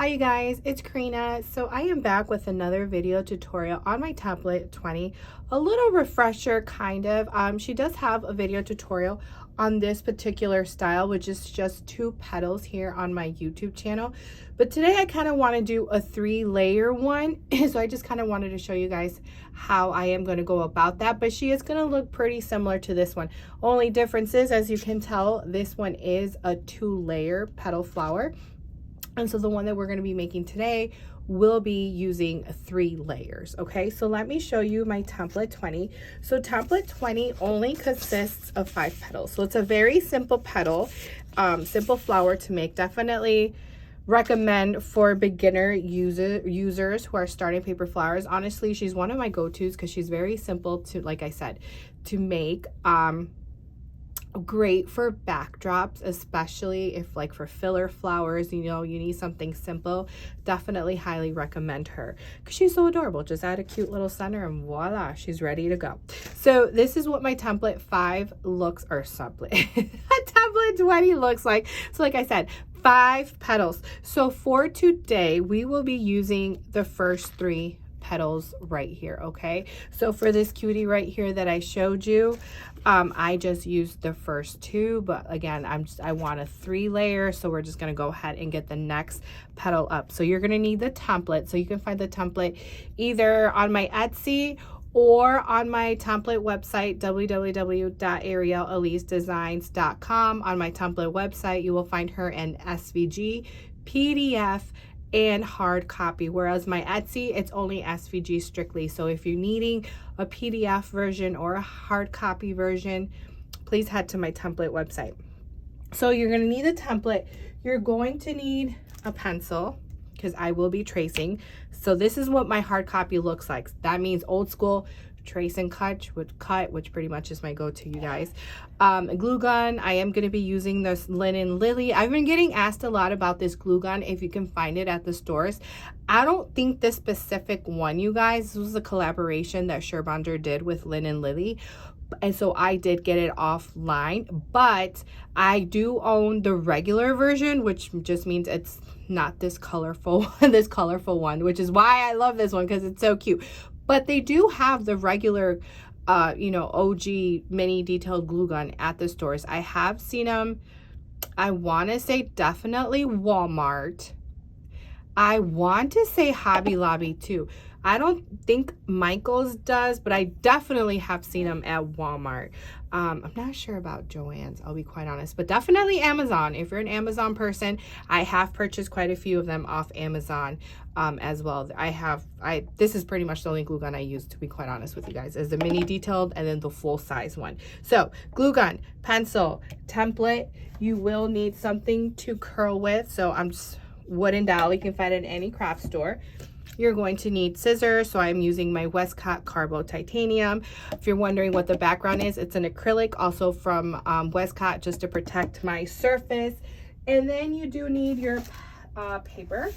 Hi you guys, it's Karina. So I am back with another video tutorial on my template 20. A little refresher kind of. She does have a video tutorial on this particular style, which is just 2 petals here on my YouTube channel. But today I kind of want to do a 3-layer one. So I just kind of wanted to show you guys how I am going to go about that. But she is going to look pretty similar to this one. Only difference is, as you can tell, this one is a 2-layer petal flower. And so the one that we're going to be making today will be using 3 layers. Okay, so let me show you my template 20. So template 20 only consists of 5 petals. So it's a very simple petal, simple flower to make. Definitely recommend for beginner users who are starting paper flowers. Honestly, she's one of my go-tos because she's very simple to, like I said, to make. Great for backdrops, especially if like for filler flowers, you know, you need something simple. Definitely highly recommend her because she's so adorable. Just add a cute little center and voila, she's ready to go. So this is what my template 5 looks, or template 20 looks like. So like I said, 5 petals. So for today we will be using the first 3 petals right here. Okay, so for this cutie right here that I showed you, I just used the first 2, but again, I want a 3-layer, so we're just going to go ahead and get the next petal up. So you're going to need the template. So you can find the template either on my Etsy or on my template website, www.arielelisedesigns.com. On my template website, you will find her in SVG, PDF, and hard copy, whereas my Etsy, it's only SVG strictly. So if you're needing a PDF version or a hard copy version, please head to my template website. So you're going to need a template. You're going to need a pencil because I will be tracing. So this is what my hard copy looks like. That means old school trace and cut, which pretty much is my go-to, you guys. A glue gun. I am going to be using this Linen Lily. I've been getting asked a lot about this glue gun, if you can find it at the stores. I don't think this specific one, you guys, this was a collaboration that Sherbonder did with Linen Lily, and so I did get it offline, but I do own the regular version, which just means it's not this colorful one, which is why I love this one, because it's so cute. But they do have the regular, you know, OG mini detailed glue gun at the stores. I have seen them. I want to say definitely Walmart. I want to say Hobby Lobby too. I don't think Michael's does, but I definitely have seen them at Walmart. I'm not sure about Joann's, I'll be quite honest, but definitely Amazon. If you're an Amazon person, I have purchased quite a few of them off Amazon as well. This is pretty much the only glue gun I use, to be quite honest with you guys, is the mini detailed and then the full size one. So glue gun, pencil, template. You will need something to curl with. So I'm just wooden dowel. You can find it in any craft store. You're going to need scissors, so I'm using my Westcott Carbo Titanium. If you're wondering what the background is, it's an acrylic, also from Westcott, just to protect my surface. And then you do need your paper.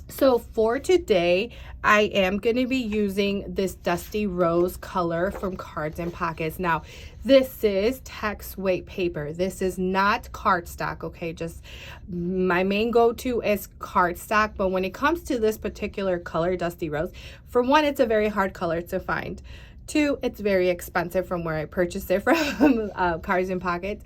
So for today, I am going to be using this Dusty Rose color from Cards and Pockets. Now, this is text weight paper. This is not cardstock, okay? Just my main go-to is cardstock, but when it comes to this particular color, Dusty Rose, for one, it's a very hard color to find. 2, it's very expensive from where I purchased it from, Cards and Pockets.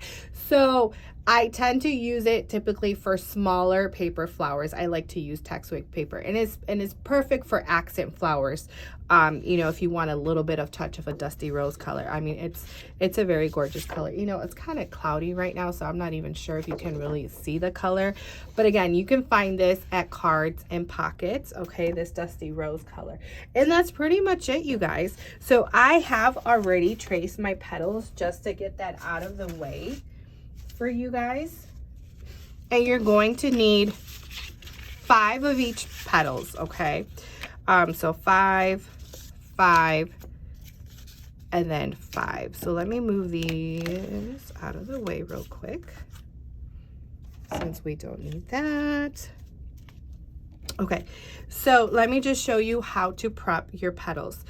So I tend to use it typically for smaller paper flowers. I like to use text weight paper, and it's perfect for accent flowers. You know, if you want a little bit of touch of a Dusty Rose color. I mean, it's a very gorgeous color. You know, it's kind of cloudy right now, so I'm not even sure if you can really see the color. But again, you can find this at Cards and Pockets, okay, this Dusty Rose color. And that's pretty much it, you guys. So I have already traced my petals just to get that out of the way for you guys. And you're going to need 5 of each petals, okay? So 5, 5, and then 5. So let me move these out of the way real quick, since we don't need that. Okay, so let me just show you how to prep your petals.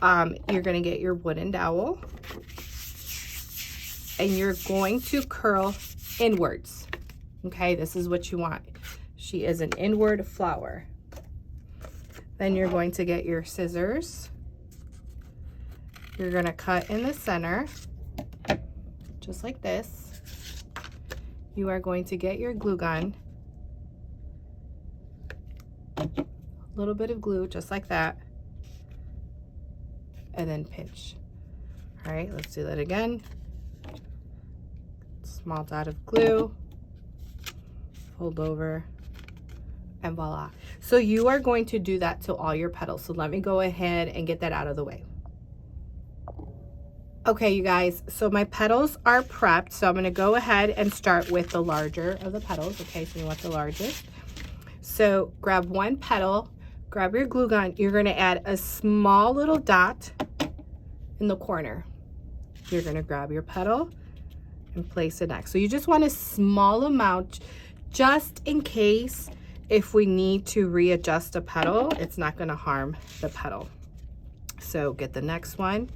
You're going to get your wooden dowel, and you're going to curl inwards. Okay, this is what you want. She is an inward flower. Then you're going to get your scissors. You're going to cut in the center, just like this. You are going to get your glue gun. A little bit of glue, just like that. And then pinch. All right, let's do that again. Small dot of glue. Fold over. And voila. So you are going to do that to all your petals. So let me go ahead and get that out of the way. Okay, you guys, so my petals are prepped. So I'm going to go ahead and start with the larger of the petals. Okay, so you want the largest. So grab one petal, grab your glue gun. You're going to add a small little dot in the corner. You're going to grab your petal and place it next. So you just want a small amount just in case if we need to readjust a petal, it's not going to harm the petal. So get the next one.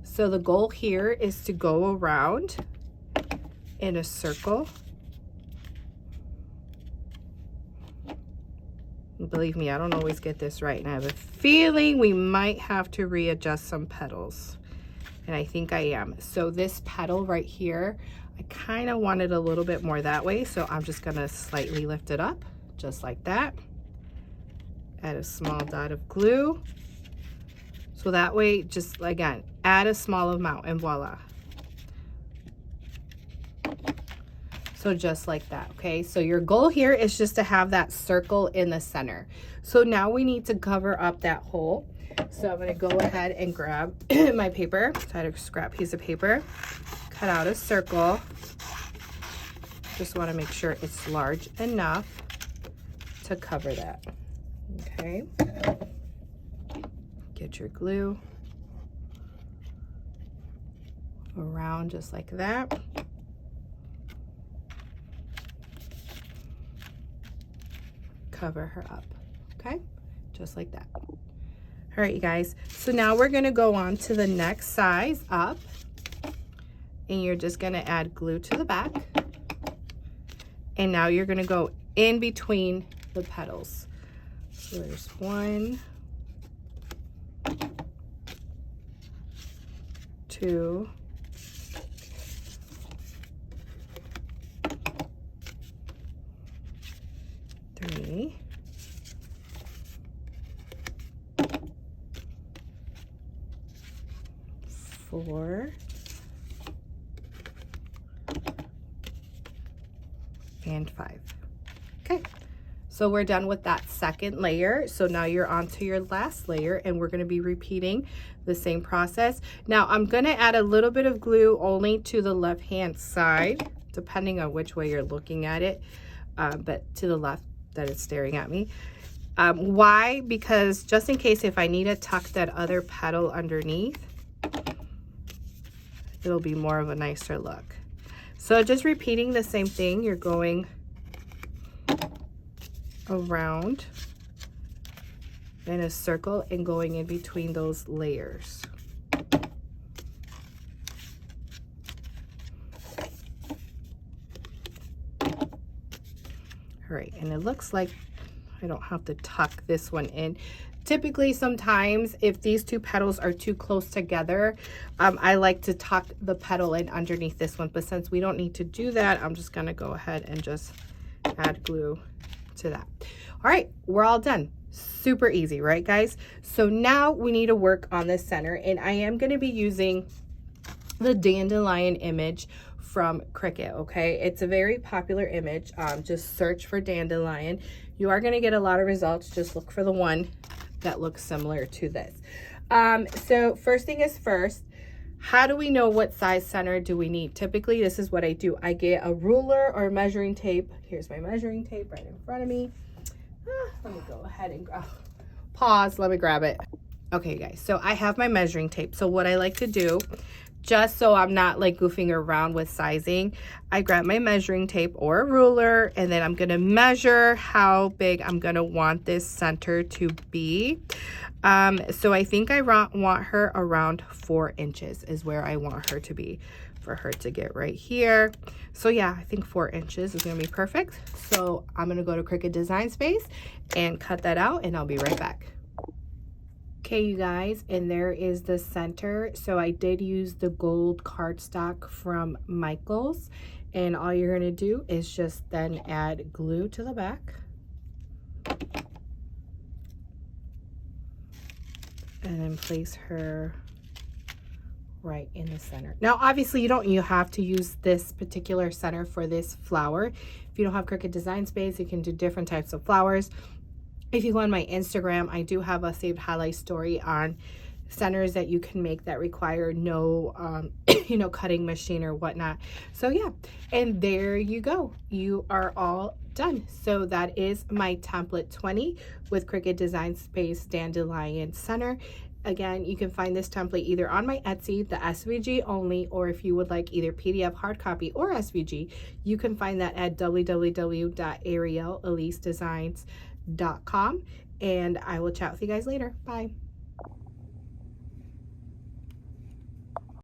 So the goal here is to go around in a circle. Believe me, I don't always get this right, and I have a feeling we might have to readjust some petals, and I think I am. So this petal right here, I kind of want it a little bit more that way, so I'm just going to slightly lift it up, just like that. Add a small dot of glue. So that way, just again, add a small amount and voila. So just like that, okay? So your goal here is just to have that circle in the center. So now we need to cover up that hole. So I'm gonna go ahead and grab my paper. So I had a scrap piece of paper, cut out a circle. Just wanna make sure it's large enough to cover that, okay? Get your glue around just like that. Cover her up, okay? Just like that. All right, you guys. So now we're gonna go on to the next size up, and you're just gonna add glue to the back. And now you're gonna go in between the petals. So there's 1, 2, 3, 4, and 5. Okay, so we're done with that second layer. So now you're on to your last layer, and we're going to be repeating the same process. Now I'm going to add a little bit of glue only to the left hand side, depending on which way you're looking at it, but to the left that it's staring at me. Why? Because just in case if I need to tuck that other petal underneath, it'll be more of a nicer look. So just repeating the same thing, you're going around in a circle and going in between those layers. All right, and it looks like I don't have to tuck this one in. Typically, sometimes if these two petals are too close together, I like to tuck the petal in underneath this one. But since we don't need to do that, I'm just gonna go ahead and just add glue to that. All right, we're all done. Super easy, right, guys? So now we need to work on the center, and I am gonna be using the dandelion image from Cricut, okay? It's a very popular image. Just search for dandelion. You are gonna get a lot of results. Just look for the one that looks similar to this. So first thing is first, how do we know what size center do we need? Typically, this is what I do. I get a ruler or measuring tape. Here's my measuring tape right in front of me. Let me go ahead and pause. Let me grab it. Okay, guys, so I have my measuring tape. So what I like to do, just so I'm not like goofing around with sizing, I grab my measuring tape or a ruler, and then I'm gonna measure how big I'm gonna want this center to be. So I think I want her around 4 inches is where I want her to be. for her to get right here. So yeah, I think 4 inches is gonna be perfect. So I'm gonna go to Cricut Design Space and cut that out, and I'll be right back. Okay, you guys, and there is the center. So I did use the gold cardstock from Michaels, and all you're gonna do is just then add glue to the back. And then place her right in the center. Now, obviously, you have to use this particular center for this flower. If you don't have Cricut Design Space, you can do different types of flowers. If you go on my Instagram, I do have a saved highlight story on centers that you can make that require no cutting machine or whatnot. So yeah, and there you go, you are all done. So that is my template 20 with Cricut Design Space Dandelion Center. Again, you can find this template either on my Etsy, the SVG only, or if you would like either PDF, hard copy, or SVG, you can find that at www.arielelisedesigns.com. And I will chat with you guys later. Bye.